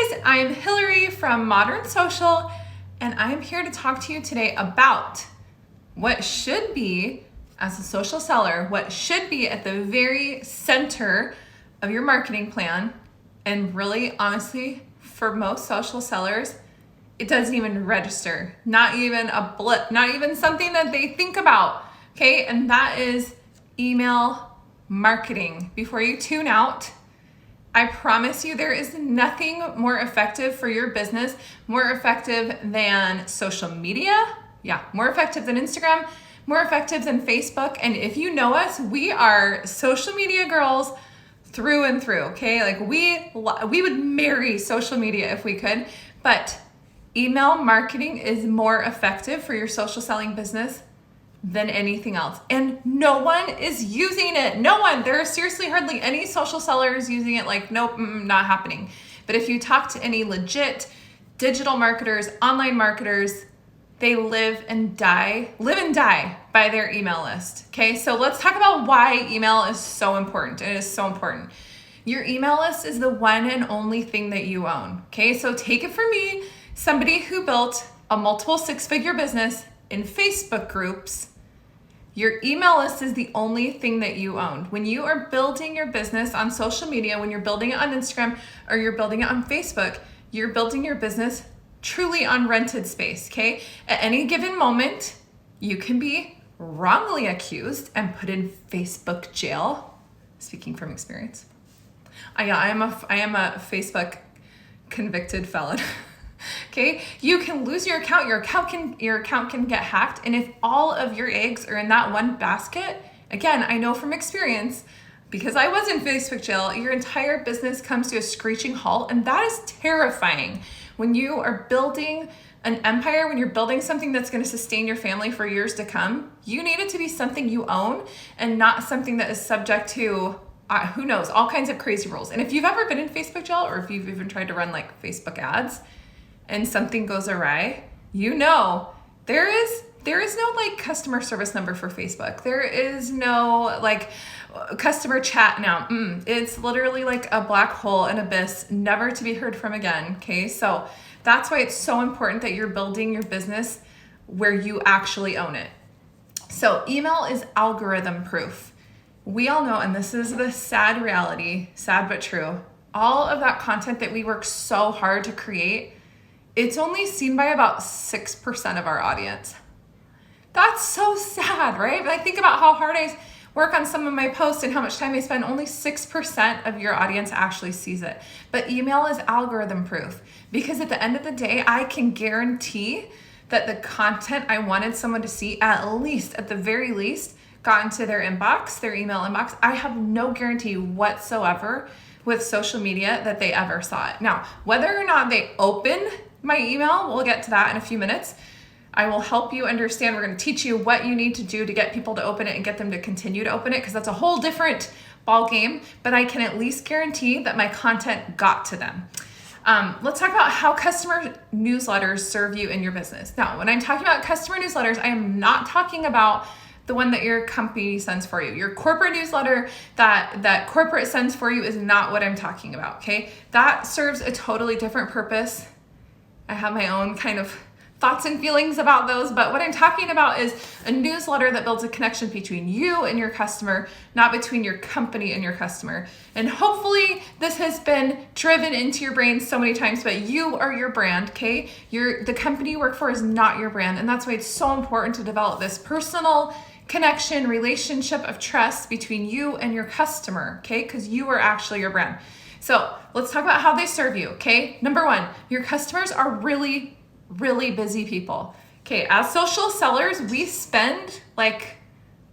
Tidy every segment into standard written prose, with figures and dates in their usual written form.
guys, I'm Hillary from Modern Social, and I'm here to talk to you today about what should be, as a social seller, what should be at the very center of your marketing plan. And really, honestly, for most social sellers, it doesn't even register, not even a blip, not even something that they think about, okay? And that is email marketing. Before you tune out, I promise you there is nothing more effective for your business, more effective than social media. Yeah, more effective than Instagram, more effective than Facebook. And if you know us, we are social media girls through and through, okay? Like we would marry social media if we could, but email marketing is more effective for your social selling business than anything else. And no one is using it. No one. There are seriously hardly any social sellers using it. Like, nope, not happening. But if you talk to any legit digital marketers, online marketers, they live and die by their email list. Okay, so let's talk about why email is so important. It is so important. Your email list is the one and only thing that you own. Okay, so take it from me, somebody who built a multiple six-figure business in Facebook groups. Your email list is the only thing that you own. When you are building your business on social media, when you're building it on Instagram or you're building it on Facebook, you're building your business truly on rented space, okay? At any given moment, you can be wrongly accused and put in Facebook jail. Speaking from experience. I am a Facebook convicted felon. Okay, you can lose your account. Your account can get hacked, and if all of your eggs are in that one basket, again, I know from experience, because I was in Facebook jail, your entire business comes to a screeching halt, and that is terrifying. When you are building an empire, when you're building something that's going to sustain your family for years to come, you need it to be something you own and not something that is subject to who knows, all kinds of crazy rules. And if you've ever been in Facebook jail, or if you've even tried to run like Facebook ads, and something goes awry, you know, there is no like customer service number for Facebook. There is no like customer chat now. It's literally like a black hole, an abyss, never to be heard from again. Okay, so that's why it's so important that you're building your business where you actually own it. So email is algorithm proof. We all know, and this is the sad reality, sad but true, all of that content that we work so hard to create, it's only seen by about 6% of our audience. That's so sad, right? But I think about how hard I work on some of my posts and how much time I spend. Only 6% of your audience actually sees it. But email is algorithm proof, because at the end of the day, I can guarantee that the content I wanted someone to see, at the very least, got into their inbox, their email inbox. I have no guarantee whatsoever with social media that they ever saw it. Now, whether or not they open my email, we'll get to that in a few minutes. I will help you understand. We're going to teach you what you need to do to get people to open it and get them to continue to open it, because that's a whole different ball game. But I can at least guarantee that my content got to them. Let's talk about how customer newsletters serve you in your business. Now, when I'm talking about customer newsletters, I am not talking about the one that your company sends for you. Your corporate newsletter that corporate sends for you is not what I'm talking about, okay? That serves a totally different purpose. I have my own kind of thoughts and feelings about those, but what I'm talking about is a newsletter that builds a connection between you and your customer, not between your company and your customer. And hopefully this has been driven into your brain so many times, but you are your brand, okay? The company you work for is not your brand, and that's why it's so important to develop this personal connection, relationship of trust between you and your customer, okay? Because you are actually your brand. So let's talk about how they serve you, okay? Number one, your customers are really, really busy people. Okay, as social sellers, we spend like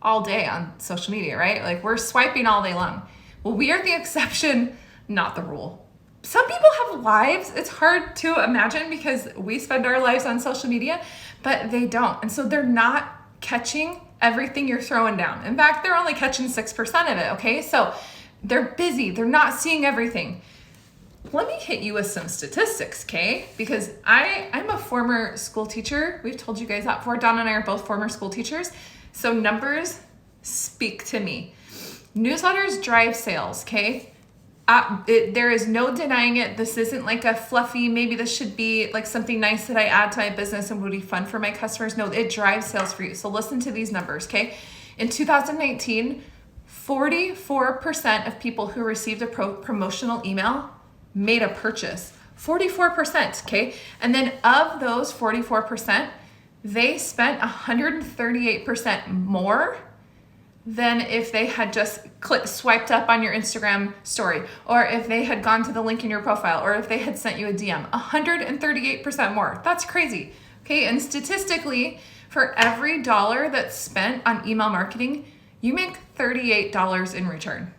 all day on social media, right? Like we're swiping all day long. Well, we are the exception, not the rule. Some people have lives. It's hard to imagine because we spend our lives on social media, but they don't. And so they're not catching everything you're throwing down. In fact, they're only catching 6% of it, okay? So they're busy. They're not seeing everything. Let me hit you with some statistics, okay? Because I'm a former school teacher. We've told you guys that before. Dawn and I are both former school teachers. So numbers speak to me. Newsletters drive sales, okay? There is no denying it. This isn't like a fluffy, maybe this should be like something nice that I add to my business and would be fun for my customers. No, it drives sales for you. So listen to these numbers, okay? In 2019, 44% of people who received a promotional email made a purchase. 44%, okay? And then of those 44%, they spent 138% more than if they had just swiped up on your Instagram story, or if they had gone to the link in your profile, or if they had sent you a DM. 138% more. That's crazy. Okay, and statistically, for every dollar that's spent on email marketing, you make $38 in return.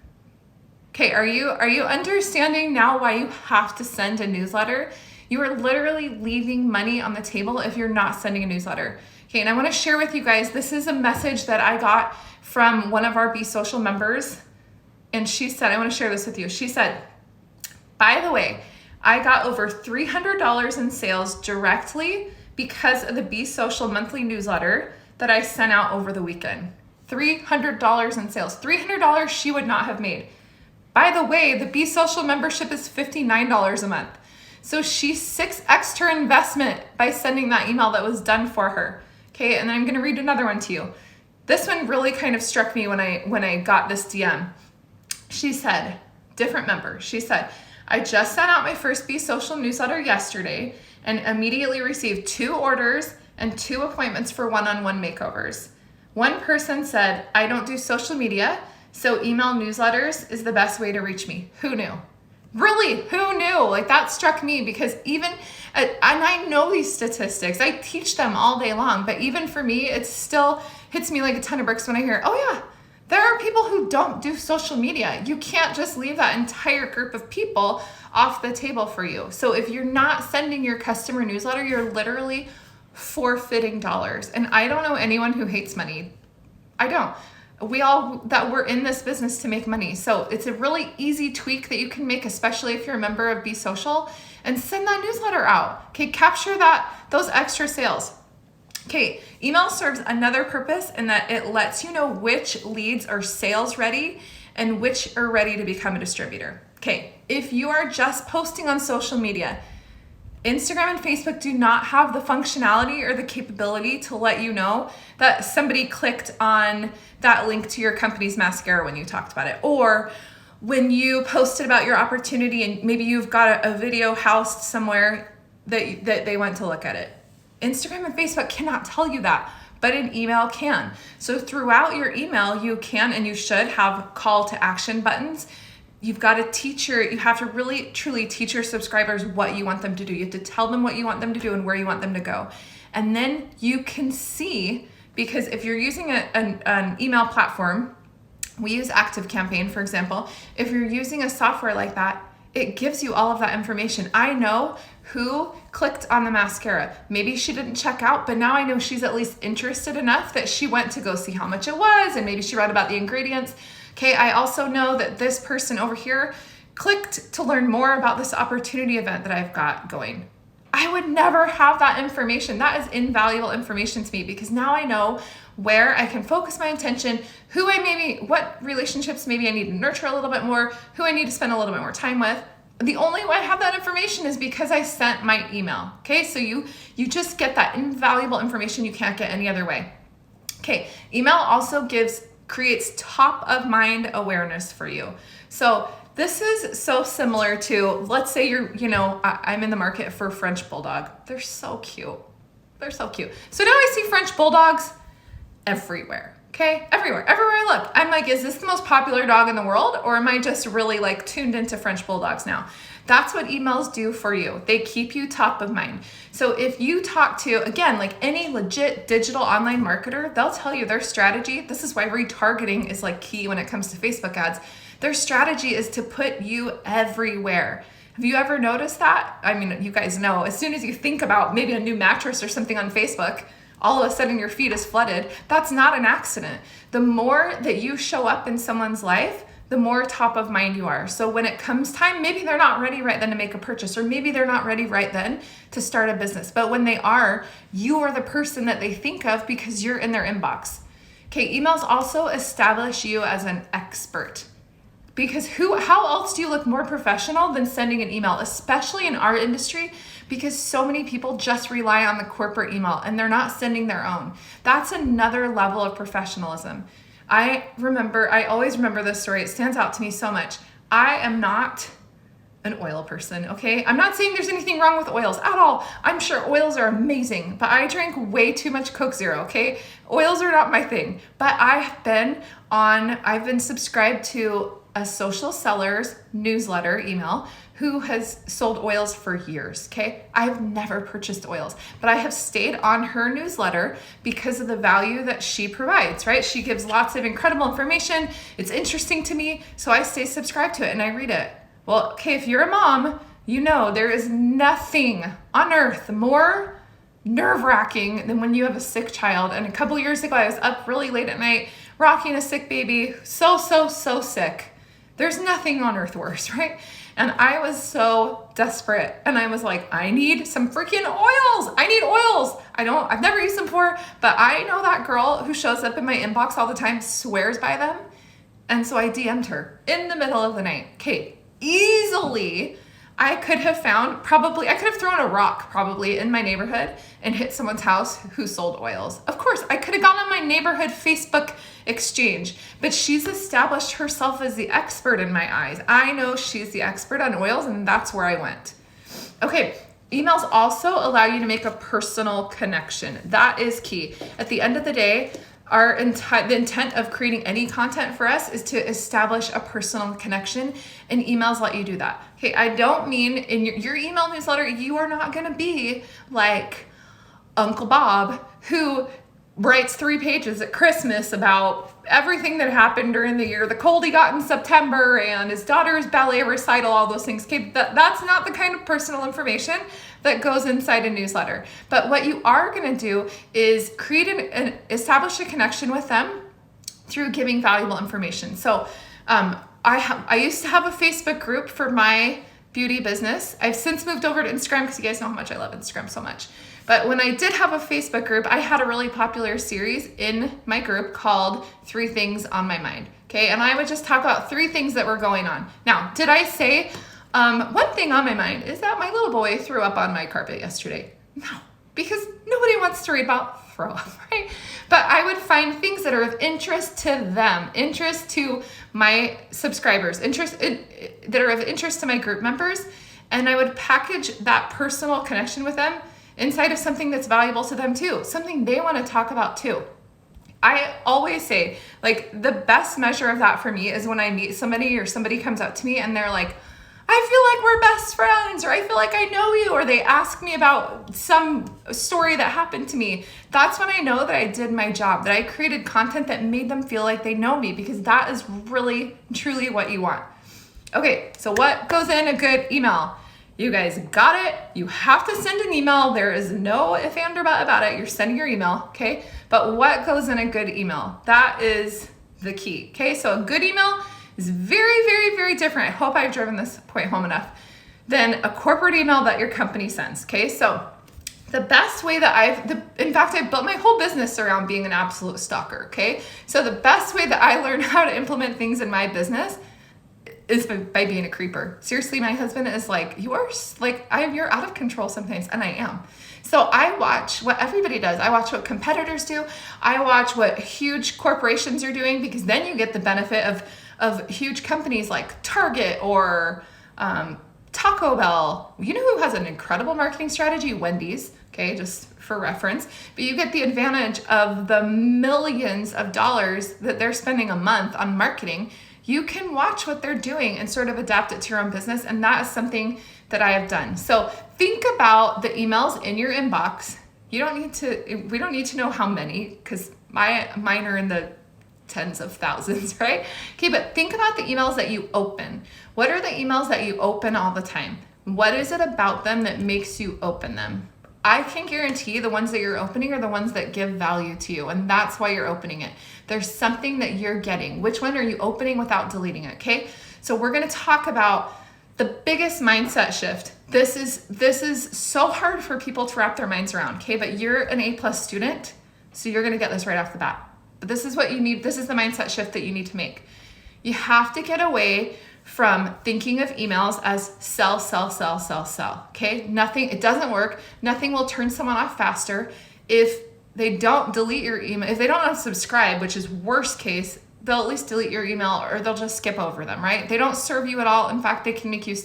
Okay, are you understanding now why you have to send a newsletter? You are literally leaving money on the table if you're not sending a newsletter. Okay, and I want to share with you guys, this is a message that I got from one of our Be Social members, and she said, I want to share this with you. She said, by the way, I got over $300 in sales directly because of the Be Social monthly newsletter that I sent out over the weekend. $300 in sales. $300 she would not have made. By the way, the Be Social membership is $59 a month. So she 6x'd her investment by sending that email that was done for her. Okay, and then I'm going to read another one to you. This one really kind of struck me when I got this DM. She said, different member, she said, I just sent out my first Be Social newsletter yesterday and immediately received 2 orders and 2 appointments for one-on-one makeovers. One person said, I don't do social media, so email newsletters is the best way to reach me. Who knew? Really, who knew? Like, that struck me because even, and I know these statistics, I teach them all day long, but even for me, it still hits me like a ton of bricks when I hear, oh yeah, there are people who don't do social media. You can't just leave that entire group of people off the table for you. So if you're not sending your customer newsletter, you're literally forfeiting dollars. And I don't know anyone who hates money. I don't. We're in this business to make money. So it's a really easy tweak that you can make, especially if you're a member of Be Social, and send that newsletter out. Okay, capture those extra sales. Okay, email serves another purpose in that it lets you know which leads are sales ready and which are ready to become a distributor. Okay, if you are just posting on social media, Instagram and Facebook do not have the functionality or the capability to let you know that somebody clicked on that link to your company's mascara when you talked about it, or when you posted about your opportunity and maybe you've got a video housed somewhere that they went to look at it. Instagram and Facebook cannot tell you that, but an email can. So throughout your email, you can and you should have call to action buttons. You've got to you have to really truly teach your subscribers what you want them to do. You have to tell them what you want them to do and where you want them to go. And then you can see, because if you're using an email platform, we use ActiveCampaign, for example. If you're using a software like that, it gives you all of that information. I know who clicked on the mascara. Maybe she didn't check out, but now I know she's at least interested enough that she went to go see how much it was, and maybe she read about the ingredients. Okay, I also know that this person over here clicked to learn more about this opportunity event that I've got going. I would never have that information. That is invaluable information to me because now I know where I can focus my attention, what relationships maybe I need to nurture a little bit more, who I need to spend a little bit more time with. The only way I have that information is because I sent my email. Okay, so you just get that invaluable information you can't get any other way. Okay, email also creates top of mind awareness for you. So this is so similar to, let's say I'm in the market for French Bulldog. They're so cute. They're so cute. So now I see French Bulldogs everywhere. Okay, everywhere I look. I'm like, is this the most popular dog in the world? Or am I just really like tuned into French Bulldogs now? That's what emails do for you. They keep you top of mind. So if you talk to, again, like any legit digital online marketer, they'll tell you their strategy. This is why retargeting is like key when it comes to Facebook ads. Their strategy is to put you everywhere. Have you ever noticed that? I mean, you guys know, as soon as you think about maybe a new mattress or something on Facebook, all of a sudden your feed is flooded. That's not an accident. The more that you show up in someone's life, the more top of mind you are. So when it comes time, maybe they're not ready right then to make a purchase, or maybe they're not ready right then to start a business. But when they are, you are the person that they think of because you're in their inbox. Okay, emails also establish you as an expert. Because how else do you look more professional than sending an email, especially in our industry? Because so many people just rely on the corporate email and they're not sending their own. That's another level of professionalism. I always remember this story. It stands out to me so much. I am not an oil person, okay? I'm not saying there's anything wrong with oils at all. I'm sure oils are amazing, but I drink way too much Coke Zero, okay? Oils are not my thing. But I've been subscribed to a social seller's newsletter email who has sold oils for years, okay? I've never purchased oils, but I have stayed on her newsletter because of the value that she provides, right? She gives lots of incredible information. It's interesting to me, so I stay subscribed to it and I read it. Well, okay, if you're a mom, you know there is nothing on earth more nerve-wracking than when you have a sick child. And a couple years ago, I was up really late at night rocking a sick baby, so sick. There's nothing on earth worse, right? And I was so desperate. And I was like, I need some freaking oils. I need oils. I've never used them before, but I know that girl who shows up in my inbox all the time swears by them. And so I DM'd her in the middle of the night. Okay, easily I could have thrown a rock probably in my neighborhood and hit someone's house who sold oils. Of course, I could have gone on my neighborhood Facebook exchange, but she's established herself as the expert in my eyes. I know she's the expert on oils, and that's where I went. Okay, emails also allow you to make a personal connection. That is key. At the end of the day, the intent of creating any content for us is to establish a personal connection, and emails let you do that. Okay, I don't mean in your email newsletter, you are not going to be like Uncle Bob who writes 3 pages at Christmas about everything that happened during the year, the cold he got in September and his daughter's ballet recital, all those things. Okay, that's not the kind of personal information that goes inside a newsletter. But what you are going to do is establish a connection with them through giving valuable information. So I used to have a Facebook group for my beauty business. I've since moved over to Instagram because you guys know how much I love Instagram so much. But when I did have a Facebook group, I had a really popular series in my group called 3 Things on My Mind. Okay, and I would just talk about 3 things that were going on. Now, did I say one thing on my mind is that my little boy threw up on my carpet yesterday? No, because nobody wants to read about throw up, right? But I would find things that are of interest to them, interest to my subscribers, that are of interest to my group members, and I would package that personal connection with them inside of something that's valuable to them too, something they want to talk about too. I always say, like, the best measure of that for me is when I meet somebody or somebody comes up to me and they're like, I feel like we're best friends, or I feel like I know you, or they ask me about some story that happened to me. That's when I know that I did my job, that I created content that made them feel like they know me, because that is really, truly what you want. Okay, so what goes in a good email? You guys got it. You have to send an email. There is no if, and, or but about it. You're sending your email, okay? But what goes in a good email? That is the key, okay? So a good email is very, very, very different. I hope I've driven this point home enough than a corporate email that your company sends, okay? So the best way that in fact, I've built my whole business around being an absolute stalker, okay? So the best way that I learned how to implement things in my business is by being a creeper. Seriously, my husband is like, you're out of control sometimes, and I am. So I watch what everybody does. I watch what competitors do. I watch what huge corporations are doing, because then you get the benefit of huge companies like Target or Taco Bell. You know who has an incredible marketing strategy? Wendy's, okay, just for reference. But you get the advantage of the millions of dollars that they're spending a month on marketing. You can watch what they're doing and sort of adapt it to your own business. And that is something that I have done. So think about the emails in your inbox. We don't need to know how many, because mine are in the tens of thousands, right? Okay, but think about the emails that you open. What are the emails that you open all the time? What is it about them that makes you open them? I can guarantee the ones that you're opening are the ones that give value to you, and that's why you're opening it. There's something that you're getting. Which one are you opening without deleting it, okay? So we're gonna talk about the biggest mindset shift. This is so hard for people to wrap their minds around, okay? But you're an A+ student, so you're gonna get this right off the bat. But this is what you need. This is the mindset shift that you need to make. You have to get away from thinking of emails as sell, sell, sell, sell, sell. Okay? Nothing, it doesn't work. Nothing will turn someone off faster. If they don't delete your email, if they don't unsubscribe, which is worst case, they'll at least delete your email or they'll just skip over them, right? They don't serve you at all. In fact, they can make you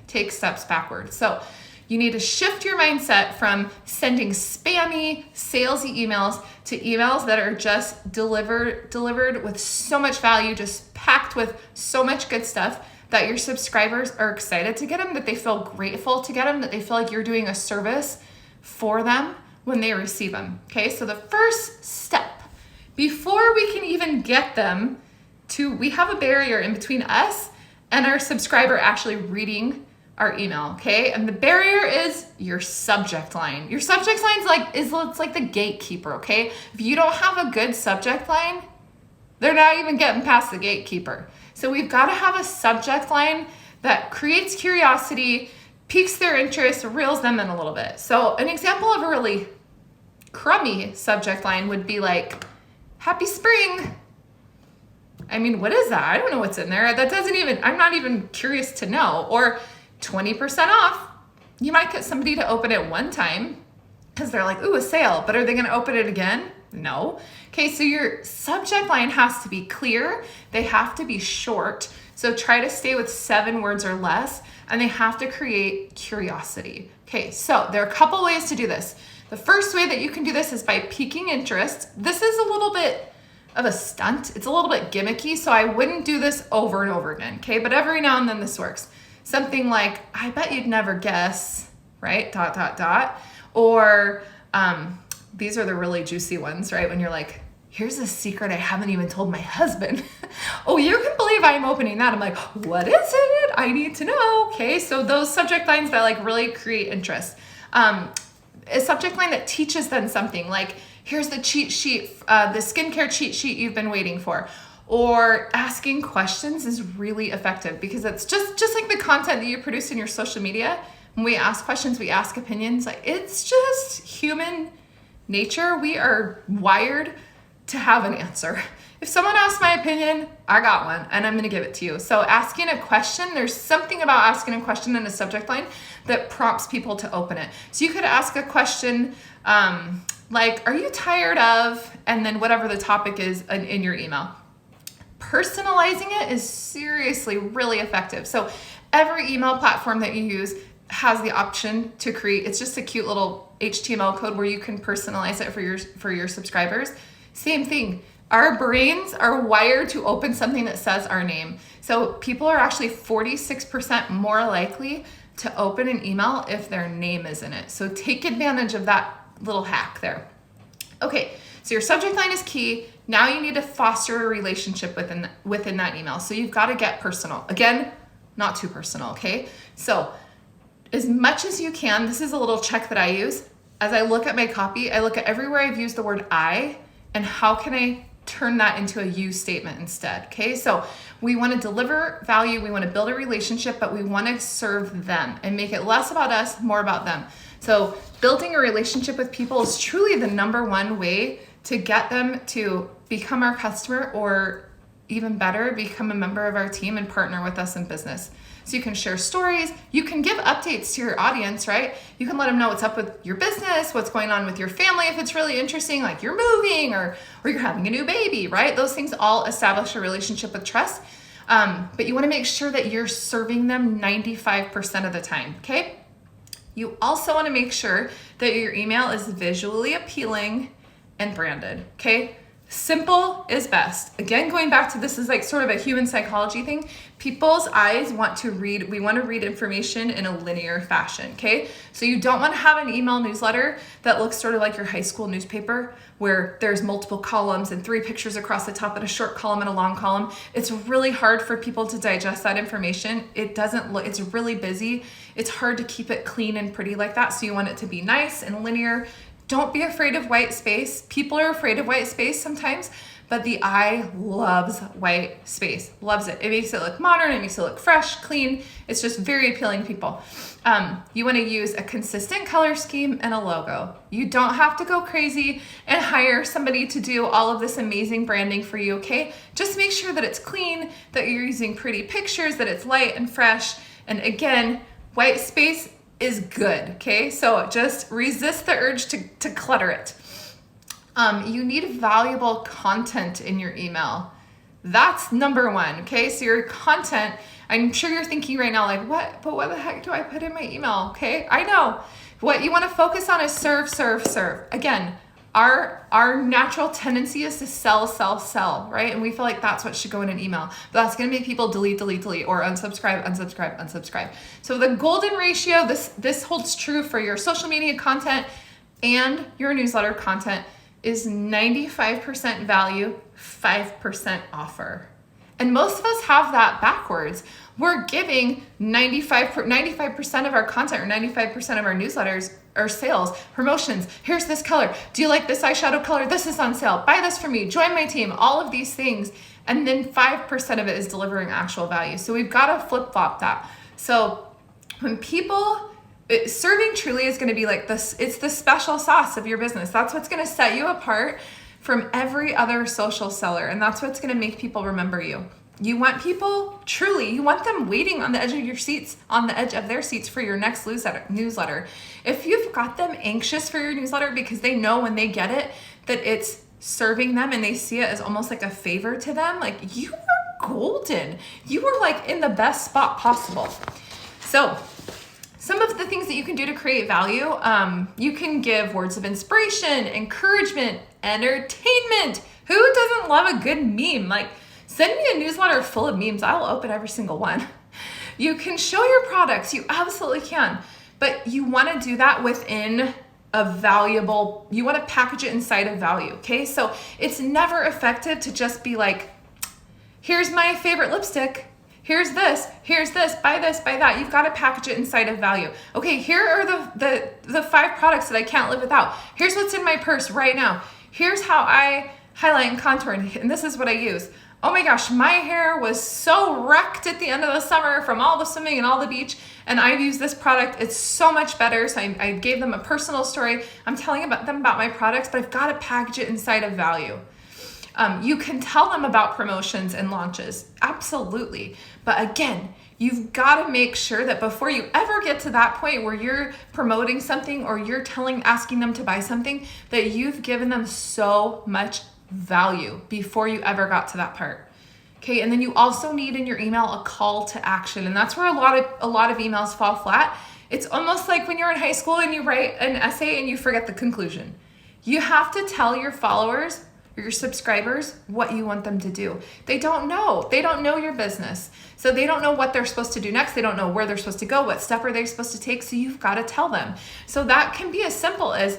take steps backwards. So you need to shift your mindset from sending spammy, salesy emails to emails that are just delivered with so much value, just packed with so much good stuff that your subscribers are excited to get them, that they feel grateful to get them, that they feel like you're doing a service for them when they receive them. Okay, so the first step, before we can even get them we have a barrier in between us and our subscriber actually reading our email, okay? And the barrier is your subject line. Your subject line is like the gatekeeper, okay? If you don't have a good subject line, they're not even getting past the gatekeeper. So we've got to have a subject line that creates curiosity, piques their interest, reels them in a little bit. So an example of a really crummy subject line would be like, happy spring. I mean, what is that? I don't know what's in there. I'm not even curious to know. Or 20% off. You might get somebody to open it one time because they're like, ooh, a sale, but are they going to open it again? No. Okay, so your subject line has to be clear. They have to be short. So try to stay with 7 words or less, and they have to create curiosity. Okay, so there are a couple ways to do this. The first way that you can do this is by piquing interest. This is a little bit of a stunt. It's a little bit gimmicky, so I wouldn't do this over and over again, okay? But every now and then this works. Something like, I bet you'd never guess, right? ... Or these are the really juicy ones, right? When you're like, here's a secret I haven't even told my husband. Oh, you can believe I'm opening that. I'm like, what is it? I need to know. Okay, so those subject lines that like really create interest. A subject line that teaches them something, like, here's the cheat sheet, the skincare cheat sheet you've been waiting for. Or asking questions is really effective because it's just like the content that you produce in your social media. When we ask questions, we ask opinions. Like, it's just human nature. We are wired to have an answer. If someone asks my opinion, I got one and I'm going to give it to you. So asking a question, there's something about asking a question in a subject line that prompts people to open it. So you could ask a question like, are you tired of, and then whatever the topic is in your email. Personalizing it is seriously really effective. So every email platform that you use has the option to create, it's just a cute little HTML code where you can personalize it for your subscribers. Same thing. Our brains are wired to open something that says our name. So people are actually 46% more likely to open an email if their name is in it. So take advantage of that little hack there. Okay, so your subject line is key. Now you need to foster a relationship within that email. So you've got to get personal. Again, not too personal, okay? So as much as you can, this is a little check that I use. As I look at my copy, I look at everywhere I've used the word I and how can I turn that into a you statement instead, okay? So we want to deliver value, we want to build a relationship, but we want to serve them and make it less about us, more about them. So building a relationship with people is truly the number one way to get them to become our customer, or even better, become a member of our team and partner with us in business. So you can share stories, you can give updates to your audience, right? You can let them know what's up with your business, what's going on with your family if it's really interesting, like you're moving or you're having a new baby, right? Those things all establish a relationship with trust. But you want to make sure that you're serving them 95% of the time, okay? You also want to make sure that your email is visually appealing and branded, okay? Simple is best. Again, going back to this is like sort of a human psychology thing. People's eyes want to read, we want to read information in a linear fashion, okay? So you don't want to have an email newsletter that looks sort of like your high school newspaper where there's multiple columns and 3 pictures across the top and a short column and a long column. It's really hard for people to digest that information. It doesn't look, it's really busy. It's hard to keep it clean and pretty like that. So you want it to be nice and linear. Don't be afraid of white space. People are afraid of white space sometimes, but the eye loves white space, loves it. It makes it look modern, it makes it look fresh, clean. It's just very appealing to people. You want to use a consistent color scheme and a logo. You don't have to go crazy and hire somebody to do all of this amazing branding for you, okay? Just make sure that it's clean, that you're using pretty pictures, that it's light and fresh. And again, white space is good, okay? So just resist the urge to clutter it. You need valuable content in your email. That's number one, okay? So your content, I'm sure you're thinking right now, like, what? But what the heck do I put in my email, okay? I know. What you want to focus on is serve, serve, serve. Again, our natural tendency is to sell, sell, sell, right? And we feel like that's what should go in an email. But that's going to make people delete, delete, delete, or unsubscribe, unsubscribe, unsubscribe. So the golden ratio, this holds true for your social media content and your newsletter content, is 95% value, 5% offer. And most of us have that backwards. We're giving 95% of our content or 95% of our newsletters or sales, promotions. Here's this color. Do you like this eyeshadow color? This is on sale. Buy this from me. Join my team. All of these things. And then 5% of it is delivering actual value. So we've got to flip-flop that. So when people... serving truly is going to be like this. It's the special sauce of your business. That's what's going to set you apart from every other social seller. And that's what's going to make people remember you. You want people truly, you want them waiting on the edge of your seats, on the edge of their seats for your next newsletter. If you've got them anxious for your newsletter because they know when they get it that it's serving them and they see it as almost like a favor to them, like, you are golden. You are like in the best spot possible. So some of the things that you can do to create value, you can give words of inspiration, encouragement, entertainment. Who doesn't love a good meme? Like, send me a newsletter full of memes. I'll open every single one. You can show your products. You absolutely can. But you want to do that within a valuable, you want to package it inside of value, okay? So it's never effective to just be like, here's my favorite lipstick. Here's this, buy this, buy that. You've got to package it inside of value. Okay, here are the 5 products that I can't live without. Here's what's in my purse right now. Here's how I highlight and contour, and this is what I use. Oh my gosh, my hair was so wrecked at the end of the summer from all the swimming and all the beach, and I've used this product. It's so much better. So I gave them a personal story. I'm telling them about my products, but I've got to package it inside of value. You can tell them about promotions and launches, absolutely. But again, you've got to make sure that before you ever get to that point where you're promoting something or you're asking them to buy something, that you've given them so much value before you ever got to that part. Okay, and then you also need in your email a call to action, and that's where a lot of emails fall flat. It's almost like when you're in high school and you write an essay and you forget the conclusion. You have to tell your followers or your subscribers what you want them to do. They don't know. They don't know your business. So they don't know what they're supposed to do next. They don't know where they're supposed to go. What step are they supposed to take? So you've got to tell them. So that can be as simple as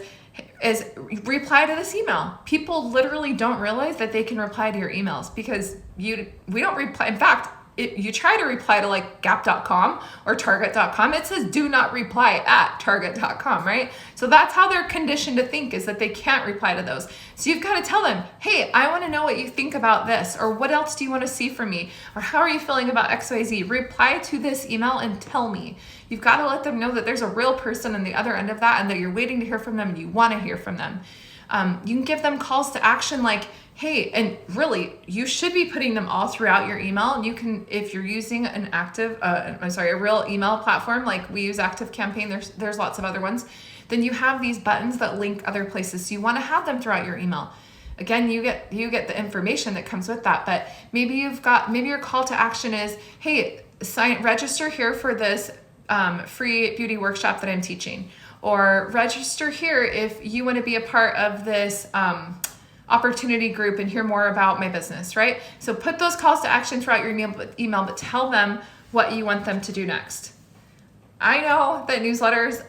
reply to this email. People literally don't realize that they can reply to your emails because we don't reply. In fact, you try to reply to like Gap.com or Target.com, it says do not reply at Target.com, right? So that's how they're conditioned to think, is that they can't reply to those. So you've got to tell them, hey, I want to know what you think about this, or what else do you want to see from me, or how are you feeling about XYZ? Reply to this email and tell me. You've got to let them know that there's a real person on the other end of that and that you're waiting to hear from them and you want to hear from them. You can give them calls to action like, hey, and really, you should be putting them all throughout your email. And you can, if you're using a real email platform, like we use ActiveCampaign, there's lots of other ones, then you have these buttons that link other places. So you want to have them throughout your email. Again, you get the information that comes with that, but maybe your call to action is, hey, register here for this free beauty workshop that I'm teaching, or register here if you want to be a part of this opportunity group and hear more about my business, right? So put those calls to action throughout your email, but tell them what you want them to do next. I know that newsletters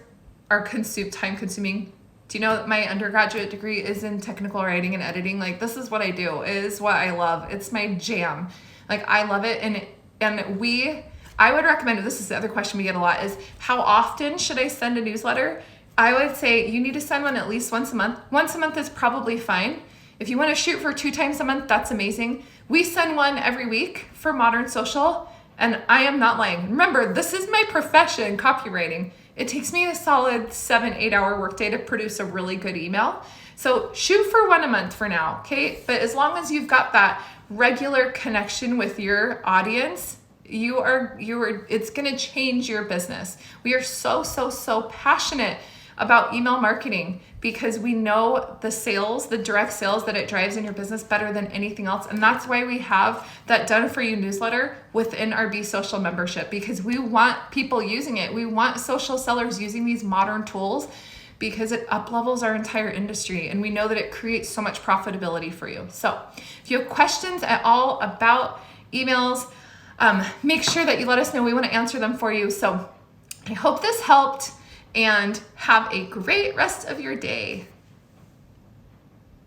are time consuming. Do you know that my undergraduate degree is in technical writing and editing? Like, this is what I do. It is what I love. It's my jam. Like, I love it. I would recommend, this is the other question we get a lot, is how often should I send a newsletter? I would say you need to send one at least once a month. Once a month is probably fine. If you want to shoot for 2 times a month, that's amazing. We send one every week for Modern Social, and I am not lying. Remember, this is my profession, copywriting. It takes me a solid 7-8 hour workday to produce a really good email. So shoot for 1 a month for now, okay? But as long as you've got that regular connection with your audience, it's gonna change your business. We are so passionate about email marketing because we know the direct sales that it drives in your business better than anything else. And that's why we have that Done For You newsletter within our Be Social membership, because we want people using it. We want social sellers using these modern tools because it up-levels our entire industry, and we know that it creates so much profitability for you. So if you have questions at all about emails, make sure that you let us know. We want to answer them for you. So I hope this helped, and have a great rest of your day.